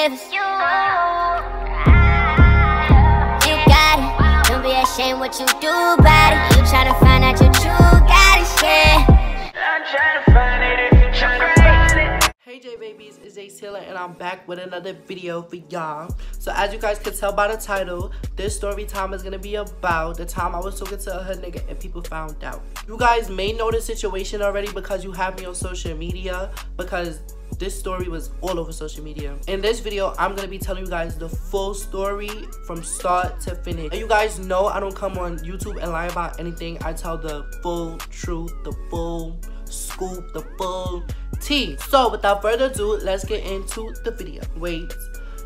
favors. You got it. Don't be ashamed what you do about it. You try to find out your true got it, yeah. I'm trying to find it if you trying to find it. Hey J babies, it's J Taylor and I'm back with another video for y'all. So as you guys can tell by the title, this story time is gonna be about the time I was talking to a hood nigga and people found out. You guys may know the situation already because you have me on social media, because this story was all over social media. In this video, I'm gonna be telling you guys the full story from start to finish. And you guys know I don't come on YouTube and lie about anything. I tell the full truth, the full scoop, the full tea. So without further ado, let's get into the video. Wait,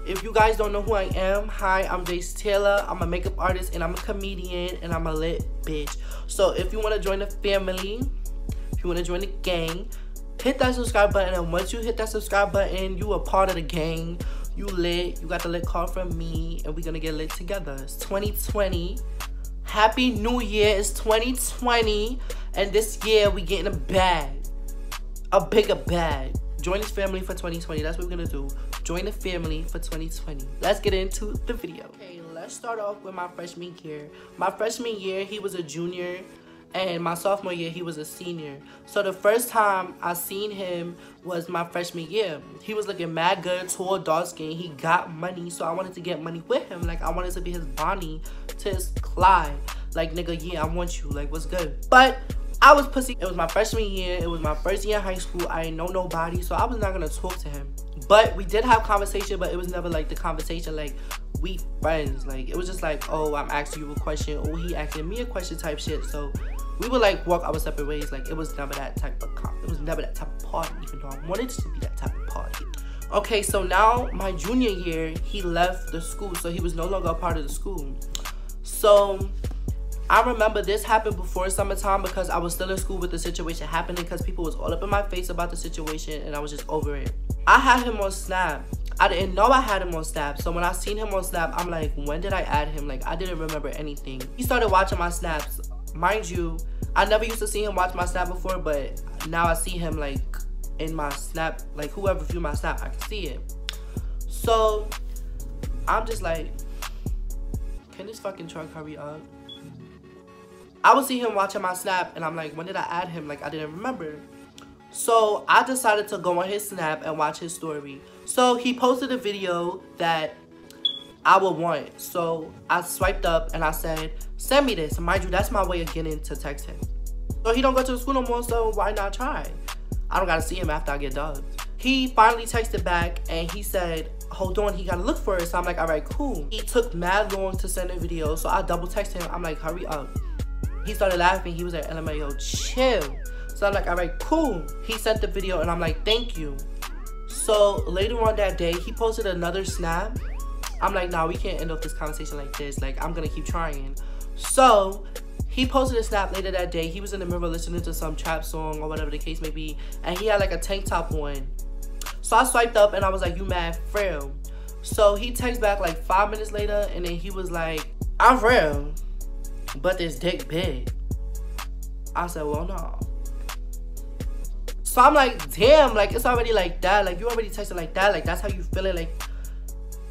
if you guys don't know who I am, hi, I'm J Taylor. I'm a makeup artist and I'm a comedian and I'm a lit bitch. So if you want to join the family, if you want to join the gang, hit that subscribe button, and once you hit that subscribe button, you are part of the gang. You lit, you got the lit card from me, and we're gonna get lit together. It's 2020. Happy New Year. It's 2020, and this year we getting a bag, a bigger bag. Join this family for 2020. That's what we're gonna do. Join the family for 2020. Let's get into the video. Okay, let's start off with my freshman year. My freshman year, he was a junior, and my sophomore year, he was a senior. So the first time I seen him was my freshman year. He was looking mad good, tall, dark skin. He got money, so I wanted to get money with him. Like, I wanted to be his Bonnie to his Clyde. Like, nigga, yeah, I want you. Like, what's good? But I was pussy. It was my freshman year. It was my first year in high school. I ain't know nobody, so I was not gonna talk to him. But we did have conversation, but it was never like the conversation like we friends. Like, it was just like, oh, I'm asking you a question, or he asking me a question type shit. So we would like walk our separate ways. Like, it was never that type of it was never that type of party, even though I wanted it to be that type of party. Okay, so now my junior year, he left the school, so he was no longer a part of the school. So I remember this happened before summertime because I was still in school with the situation happening, because people was all up in my face about the situation and I was just over it. I had him on Snap. I didn't know I had him on Snap, so when I seen him on Snap, I'm like, when did I add him? Like, I didn't remember anything. He started watching my Snaps. Mind you, I never used to see him watch my Snap before, but now I see him like in my Snap, like whoever viewed my Snap, I can see it. So I'm just like, can this fucking truck hurry up? I would see him watching my Snap and I'm like, when did I add him? Like, I didn't remember. So I decided to go on his Snap and watch his story. So he posted a video that I would want. So I swiped up and I said, send me this. Mind you, that's my way of getting to text him. So he don't go to the school no more, so why not try? I don't gotta see him after I get done. He finally texted back and he said, hold on, he gotta look for it. So I'm like, all right, cool. He took mad long to send a video, so I double texted him. I'm like, hurry up. He started laughing. He was like, LMAO, chill. So I'm like, all right, cool. He sent the video and I'm like, thank you. So later on that day, he posted another Snap. I'm like, nah, we can't end off this conversation like this. Like, I'm gonna keep trying. So he posted a Snap later that day. He was in the mirror listening to some trap song or whatever the case may be, and he had like a tank top on. So I swiped up and I was like, you mad frail? So he texted back like 5 minutes later, and then he was like, I'm frail, but this dick big. I said, well, no. So I'm like, damn, like, it's already like that. Like, you already texted like that. Like, that's how you feeling. Like,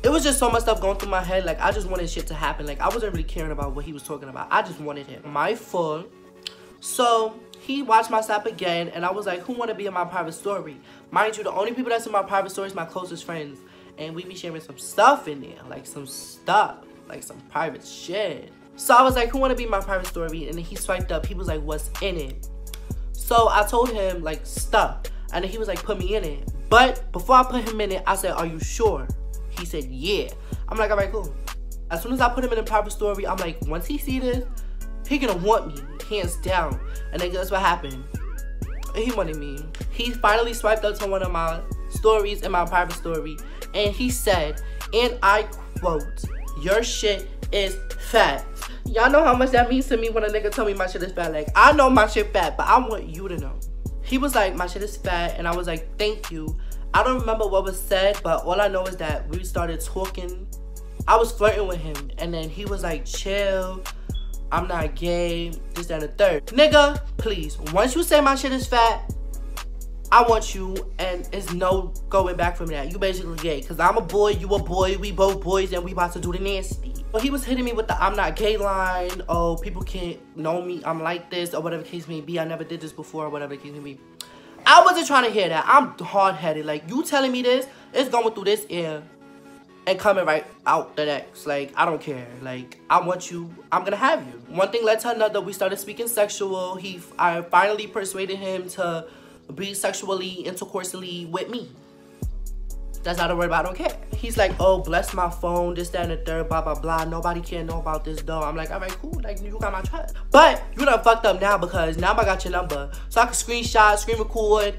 it was just so much stuff going through my head. Like, I just wanted shit to happen. Like, I wasn't really caring about what he was talking about. I just wanted him. My fault. So he watched my Snap again, and I was like, who want to be in my private story? Mind you, the only people that's in my private story is my closest friends. And we be sharing some stuff in there. Like, some stuff. Like, some private shit. So I was like, who want to be in my private story? And then he swiped up. He was like, what's in it? So I told him, like, stuff. And then he was like, put me in it. But before I put him in it, I said, are you sure? He said, yeah. I'm like, all right, cool. As soon as I put him in a private story, I'm like, once he see this, he gonna want me, hands down. And then guess what happened? He wanted me. He finally swiped up to one of my stories in my private story, and he said, and I quote, your shit is fat. Y'all know how much that means to me when a nigga tell me my shit is fat. Like, I know my shit fat, but I want you to know. He was like, my shit is fat, and I was like, thank you. I don't remember what was said, but all I know is that we started talking. I was flirting with him, and then he was like, chill, I'm not gay, this, that, and the third. Nigga, please, once you say my shit is fat, I want you, and it's no going back from that. You basically gay, because I'm a boy, you a boy, we both boys, and we about to do the nasty. But he was hitting me with the I'm not gay line. Oh, people can't know me, I'm like this, or whatever the case may be. I never did this before, or whatever the case may be. I wasn't trying to hear that. I'm hard-headed. Like, you telling me this, it's going through this ear and coming right out the next. Like, I don't care. Like, I want you, I'm gonna have you. One thing led to another. We started speaking sexual. I finally persuaded him to be sexually, intercourseally with me. That's not a word, but I don't care. He's like, oh, bless my phone, this, that, and the third, blah, blah, blah. Nobody can know about this, though. I'm like, all right, cool. Like, you got my trust. But you done fucked up now, because now I got your number. So I can screenshot, screen record,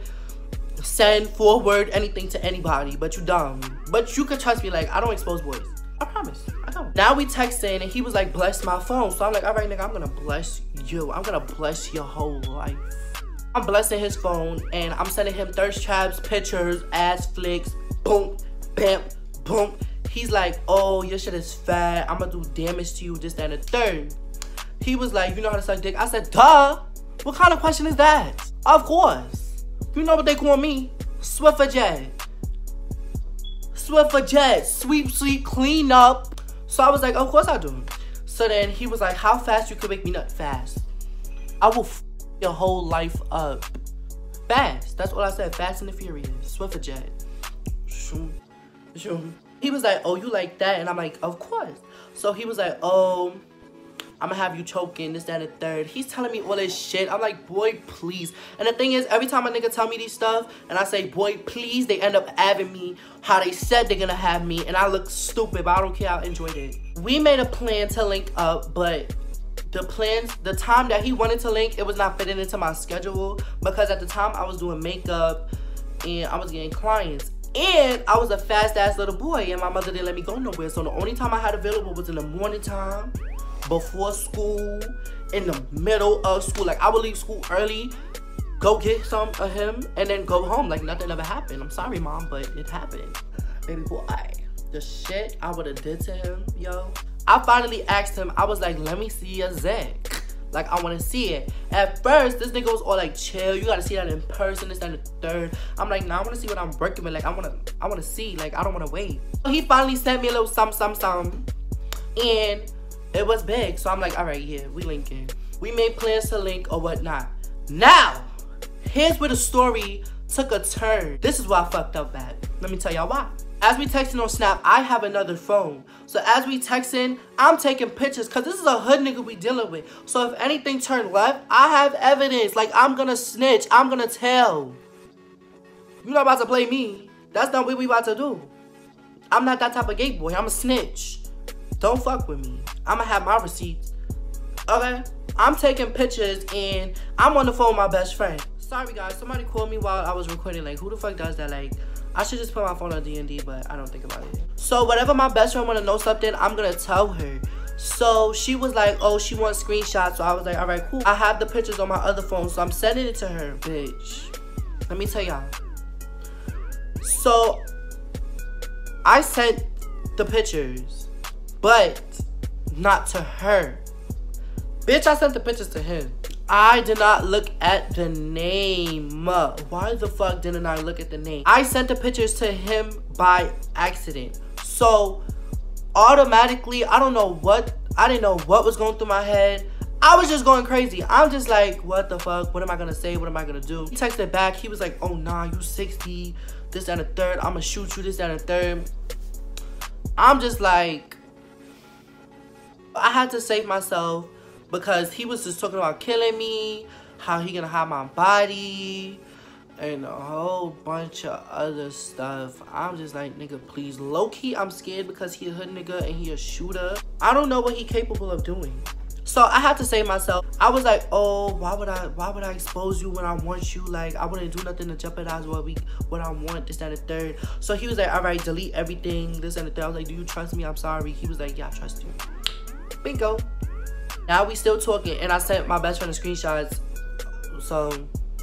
send, forward, anything to anybody. But you dumb. But you could trust me. Like, I don't expose boys. I promise. I don't. Now we texting, and he was like, bless my phone. So I'm like, all right, nigga, I'm gonna bless you. I'm gonna bless your whole life. I'm blessing his phone, and I'm sending him thirst traps, pictures, ass flicks, boom, bam, boom. He's like, oh, your shit is fat. I'm gonna do damage to you, this, that, and the third. He was like, you know how to suck dick? I said, duh. What kind of question is that? Of course. You know what they call me? Swiffer-Jet. Swiffer-Jet. Sweep, sweep, clean up. So I was like, of course I do. So then he was like, how fast you can make me nut? Fast. I will your whole life up. Fast. That's what I said. Fast and the Furious. Swiffer-Jet. Shoom. Shoom. He was like, oh, you like that? And I'm like, of course. So he was like, oh, I'm gonna have you choking, this, that, and the third. He's telling me all this shit. I'm like, boy, please. And the thing is, every time a nigga tell me these stuff, and I say, boy, please, they end up having me how they said they're gonna have me. And I look stupid, but I don't care. I enjoyed it. We made a plan to link up, but the time that he wanted to link, it was not fitting into my schedule, because at the time I was doing makeup and I was getting clients, and I was a fast ass little boy, and my mother didn't let me go nowhere. So the only time I had available was in the morning time, before school, in the middle of school. Like, I would leave school early, go get some of him, and then go home like nothing ever happened. I'm sorry, mom, but it happened. Baby boy, the shit I would have did to him, yo. I finally asked him, I was like, let me see your zig. Like, I want to see it. At first, this nigga was all like, chill, you got to see that in person, this, that, and the third. I'm like, nah, I want to see what I'm working with. Like, I want to see. Like, I don't want to wait. So he finally sent me a little something. And it was big. So I'm like, all right, yeah, we linking. We made plans to link or whatnot. Now, here's where the story took a turn. This is where I fucked up at. Let me tell y'all why. As we texting on Snap, I have another phone. So as we texting, I'm taking pictures, because this is a hood nigga we dealing with. So if anything turned left, I have evidence. Like, I'm gonna snitch. I'm gonna tell. You're not about to play me. That's not what we about to do. I'm not that type of gay boy. I'm a snitch. Don't fuck with me. I'm gonna have my receipts. Okay? I'm taking pictures, and I'm on the phone with my best friend. Sorry, guys. Somebody called me while I was recording. Like, who the fuck does that? Like, I should just put my phone on D&D, but I don't think about it. So whatever my best friend want to know something, I'm going to tell her. So she was like, oh, she wants screenshots. So I was like, all right, cool. I have the pictures on my other phone, so I'm sending it to her. Bitch, let me tell y'all. So I sent the pictures, but not to her. Bitch, I sent the pictures to him. I did not look at the name. Why the fuck didn't I look at the name? I sent the pictures to him by accident. So automatically, I didn't know what was going through my head. I was just going crazy. I'm just like, what the fuck? What am I gonna say? What am I gonna do? He texted back. He was like, oh nah, you 60, this, that, and the third. I'ma shoot you, this, that, and the third. I'm just like, I had to save myself, because he was just talking about killing me, how he gonna hide my body, and a whole bunch of other stuff. I'm just like, nigga, please. Low-key, I'm scared, because he a hood nigga and he a shooter. I don't know what he capable of doing. So I had to save myself. I was like, oh, why would I expose you when I want you? Like, I wouldn't do nothing to jeopardize what I want, this, that, and the third. So he was like, all right, delete everything, this, and the third. I was like, do you trust me? I'm sorry. He was like, yeah, I trust you. Bingo. Now we still talking, and I sent my best friend the screenshots, so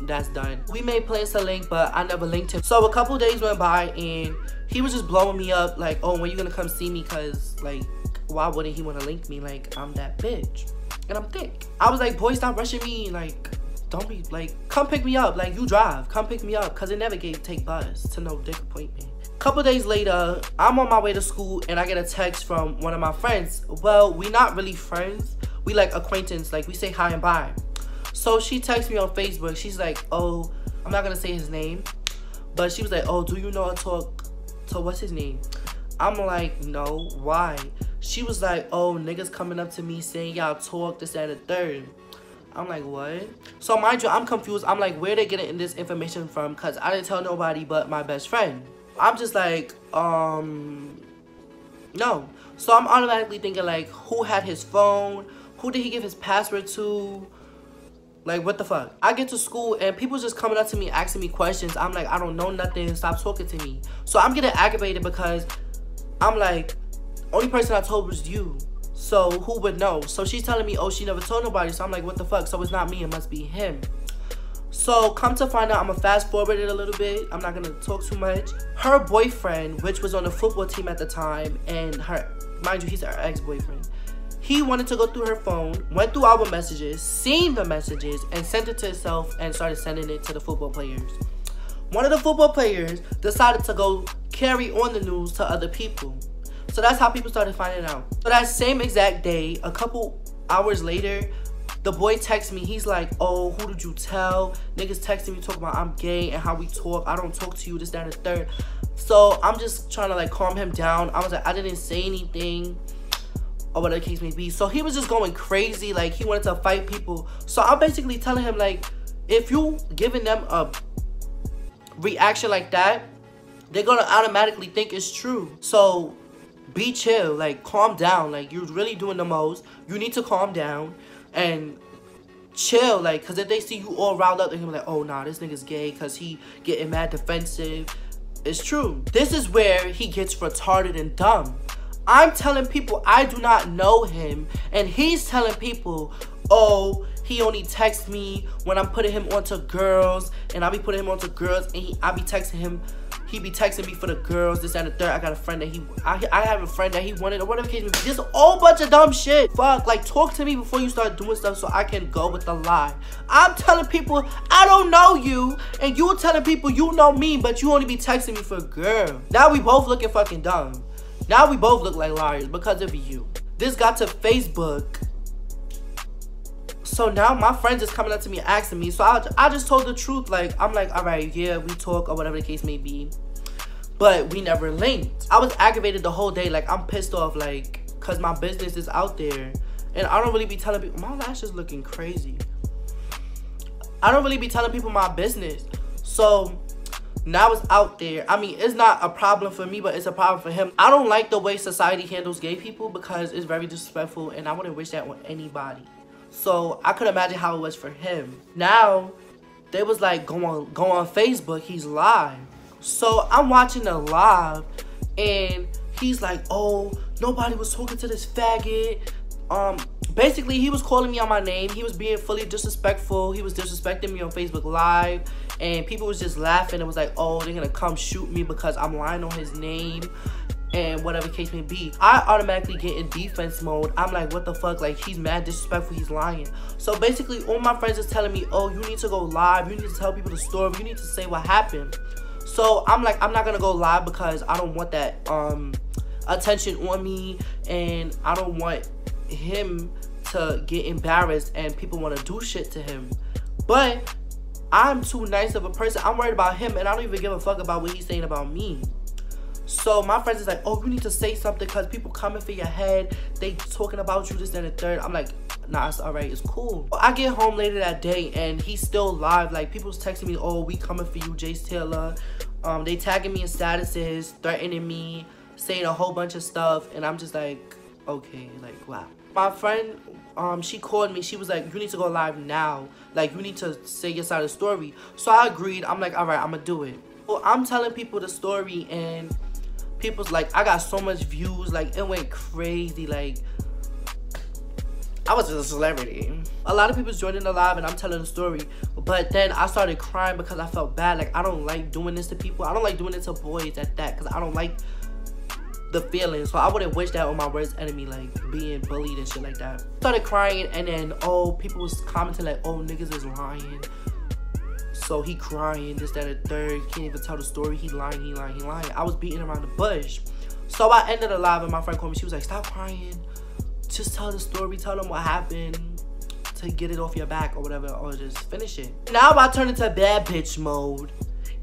that's done. We made plans to link, but I never linked him. So a couple days went by, and he was just blowing me up, like, oh, when you gonna come see me? Cause, like, why wouldn't he wanna link me? Like, I'm that bitch, and I'm thick. I was like, boy, stop rushing me. Like, don't be like, come pick me up. Like, you drive, come pick me up, because it never gave take bus to no dick appointment. Couple days later, I'm on my way to school and I get a text from one of my friends. Well, we not really friends, we like acquaintance, like we say hi and bye. So she texts me on Facebook. She's like, oh, I'm not gonna say his name, but she was like, oh, do you know how to talk to what's his name? I'm like, no, why? She was like, oh, niggas coming up to me saying y'all talk, this, that, and the third. I'm like, what? So mind you, I'm confused. I'm like, where they getting this information from? Because I didn't tell nobody but my best friend. I'm just like, no. So I'm automatically thinking, like, who had his phone? Who did he give his password to? Like, what the fuck? I get to school and people just coming up to me asking me questions. I'm like, I don't know nothing. Stop talking to me. So I'm getting aggravated because I'm like, only person I told was you. So who would know? So she's telling me, oh, she never told nobody. So I'm like, what the fuck? So it's not me. It must be him. So come to find out, I'm gonna fast forward it a little bit. I'm not gonna talk too much. Her boyfriend, which was on the football team at the time, and her, mind you, he's her ex-boyfriend. He wanted to go through her phone, went through our messages, seen the messages, and sent it to himself and started sending it to the football players. One of the football players decided to go carry on the news to other people. So that's how people started finding out. So that same exact day, a couple hours later, the boy texts me. He's like, oh, who did you tell? Niggas texting me talking about I'm gay and how we talk. I don't talk to you, this, that, and the third. So I'm just trying to like calm him down. I was like, I didn't say anything, or whatever the case may be. So he was just going crazy. Like, he wanted to fight people. So I'm basically telling him, like, if you giving them a reaction like that, they're gonna automatically think it's true. So be chill, like, calm down. Like, you're really doing the most. You need to calm down and chill, like, because if they see you all riled up, they're gonna be like, oh, nah, this nigga's gay because he getting mad defensive. It's true. This is where he gets retarded and dumb. I'm telling people I do not know him, and he's telling people, oh, he only texts me when I'm putting him onto girls, and I be putting him onto girls, and I be texting him, he be texting me for the girls, this and the third. I got a friend that I have a friend that he wanted, or whatever case may be. Just a whole bunch of dumb shit. Fuck, like, talk to me before you start doing stuff so I can go with the lie. I'm telling people I don't know you, and you telling people you know me, but you only be texting me for a girl. Now we both looking fucking dumb. Now we both look like liars because of you. This got to Facebook. So now my friends is coming up to me asking me. So I just told the truth. Like, I'm like, all right, yeah, we talk or whatever the case may be. But we never linked. I was aggravated the whole day. Like, I'm pissed off, like, because my business is out there. And I don't really be telling people. My lash is looking crazy. I don't really be telling people my business. So now it's out there. I mean, it's not a problem for me, but it's a problem for him. I don't like the way society handles gay people because it's very disrespectful, and I wouldn't wish that on anybody. So I could imagine how it was for him. Now, they was like, go on Facebook, he's live. So I'm watching the live, and he's like, oh, nobody was talking to this faggot. Basically, he was calling me on my name. He was being fully disrespectful. He was disrespecting me on Facebook Live. And people was just laughing. It was like, oh, they're gonna come shoot me because I'm lying on his name. And whatever case may be. I automatically get in defense mode. I'm like, what the fuck? Like, he's mad disrespectful. He's lying. So basically, all my friends is telling me, oh, you need to go live. You need to tell people the story. You need to say what happened. So I'm like, I'm not gonna go live because I don't want that attention on me. And I don't want him to get embarrassed and people want to do shit to him. But I'm too nice of a person. I'm worried about him, and I don't even give a fuck about what he's saying about me. So my friends is like, oh, you need to say something because people coming for your head. They talking about you, this, and the third. I'm like, nah, it's all right. It's cool. I get home later that day, and he's still live. Like, people's texting me, oh, we coming for you, Jace Taylor. They tagging me in statuses, threatening me, saying a whole bunch of stuff. And I'm just like, okay, like, wow. My friend, she called me. She was like, you need to go live now. Like, you need to say your side of the story. So I agreed. I'm like, all right, I'm going to do it. Well, I'm telling people the story, and people's like, I got so much views. Like, it went crazy. Like, I was just a celebrity. A lot of people's joining the live, and I'm telling the story. But then I started crying because I felt bad. Like, I don't like doing this to people. I don't like doing it to boys at that, because I don't like the feeling. So I wouldn't wish that on my worst enemy, like being bullied and shit like that. Started crying, and then people was commenting like, oh, niggas is lying. So he crying, this, that, and third. Can't even tell the story. He lying. I was beating around the bush. So I ended the live, and my friend called me. She was like, stop crying. Just tell the story. Tell them what happened to get it off your back or whatever, or just finish it. Now I turned into bad bitch mode,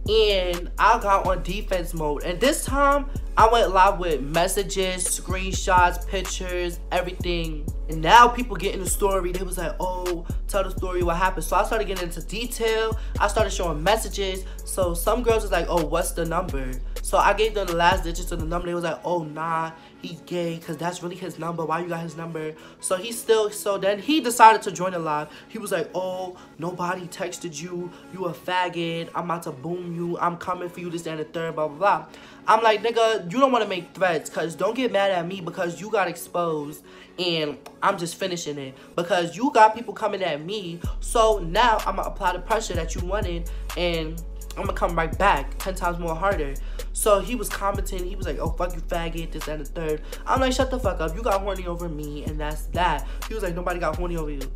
and I got on defense mode. And this time, I went live with messages, screenshots, pictures, everything. And now people get in the story. They was like, oh, tell the story, what happened. So I started getting into detail. I started showing messages. So some girls was like, oh, what's the number? So I gave them the last digits of the number. They was like, oh, nah, he's gay, because that's really his number. Why you got his number? So then he decided to join the live. He was like, oh, nobody texted you. You a faggot. I'm about to boom you. I'm coming for you, this, that, and the third, blah, blah, blah. I'm like, nigga, you don't want to make threats, because don't get mad at me because you got exposed and I'm just finishing it. Because you got people coming at me, so now I'm going to apply the pressure that you wanted, and I'm going to come right back 10 times more harder. So he was commenting. He was like, oh, fuck you, faggot, this, that, and the third. I'm like, shut the fuck up. You got horny over me, and that's that. He was like, nobody got horny over you.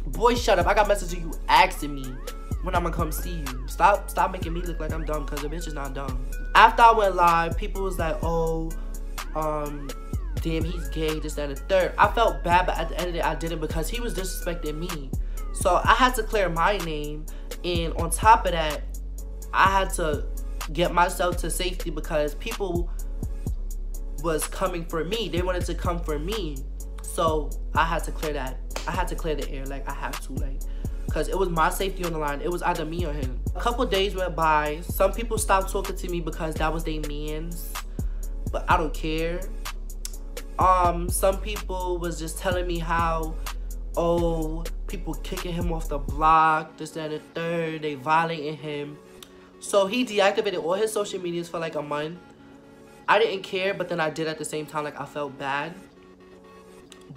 Boy, shut up. I got messages of you asking me when I'm gonna come see you. Stop making me look like I'm dumb, because the bitch is not dumb. After I went live, people was like, oh, damn, he's gay, this, that, and the third. I felt bad, but at the end of the day, I didn't, because he was disrespecting me. So I had to clear my name, and on top of that, I had to get myself to safety, because people was coming for me. They wanted to come for me. So I had to clear that. I had to clear the air, like I have to, like, because it was my safety on the line. It was either me or him. A couple days went by. Some people stopped talking to me because that was their mans, but I don't care. Some people was just telling me how, oh, people kicking him off the block, this, that, and the third. They violating him. So he deactivated all his social medias for like a month. I didn't care, but then I did at the same time. Like, I felt bad.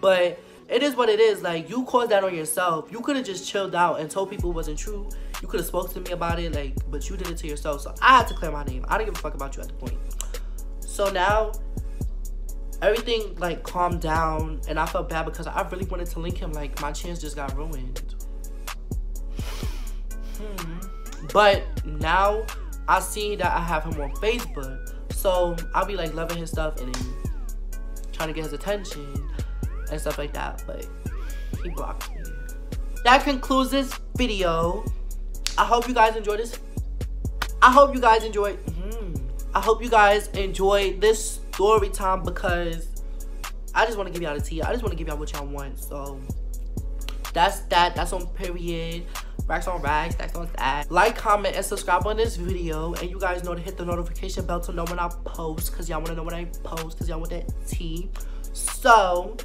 But it is what it is. Like, you caused that on yourself. You could have just chilled out and told people it wasn't true. You could have spoke to me about it, like, but you did it to yourself. So I had to clear my name. I didn't give a fuck about you at the point. So now everything like calmed down, and I felt bad because I really wanted to link him. Like, my chance just got ruined. But now I see that I have him on Facebook, so I'll be like loving his stuff and then trying to get his attention and stuff like that, but he blocked me. That concludes this video. I hope you guys enjoyed this. I hope you guys enjoyed this story time, because I just want to give y'all the tea. I just want to give y'all what y'all want. So that's that. That's on period. Racks on racks, stacks on stacks. Like, comment, and subscribe on this video. And you guys know to hit the notification bell to know when I post, because y'all want to know when I post, because y'all want that tea. So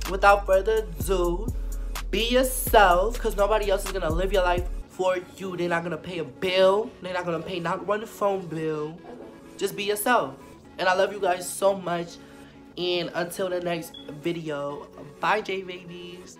without further ado, be yourself, because nobody else is going to live your life for you. They're not going to pay a bill. They're not going to pay not one phone bill. Just be yourself. And I love you guys so much. And until the next video, bye, J babies.